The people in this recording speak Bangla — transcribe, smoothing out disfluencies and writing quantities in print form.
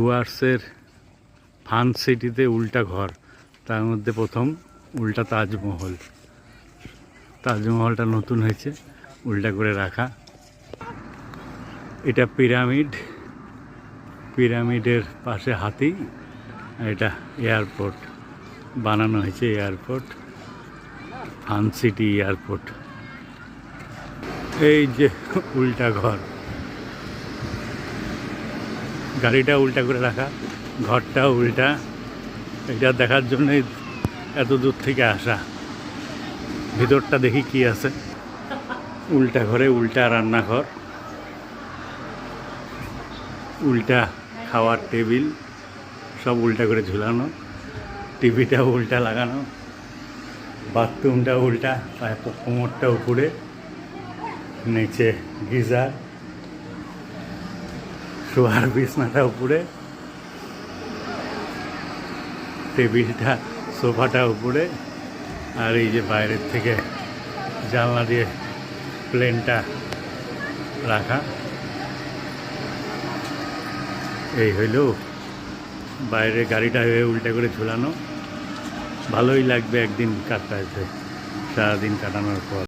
ডুয়ার্সের ফান সিটিতে উল্টা ঘর, তার মধ্যে প্রথম উল্টা তাজমহল। তাজমহলটা নতুন হয়েছে, উল্টা করে রাখা। এটা পিরামিড, পিরামিডের পাশে হাতি। এটা এয়ারপোর্ট, বানানো হয়েছে এয়ারপোর্ট, ফান সিটি এয়ারপোর্ট। এই যে উল্টা ঘর, গাড়িটা উল্টা করে রাখা, ঘরটা উল্টা। এটা দেখার জন্যই এত দূর থেকে আসা। ভিতরটা দেখি কি আছে। উল্টা ঘরে উল্টা রান্নাঘর, উল্টা খাওয়ার টেবিল, সব উল্টা করে ঝুলানো। টিভিটাও উল্টা লাগানো, বাথরুমটা উল্টা, কোমরটা উপরে, নিচে গিজার, শোয়ার বিছনাটা উপরে, টেবিলটা সোফাটা উপরে। আর এই যে বাইরের থেকে জানলা দিয়ে প্লেনটা রাখা। এই হইল বাইরে গাড়িটা উল্টা করে ঝুলানো। ভালোই লাগবে একদিন কাটাতে, সারাদিন কাটানোর পর।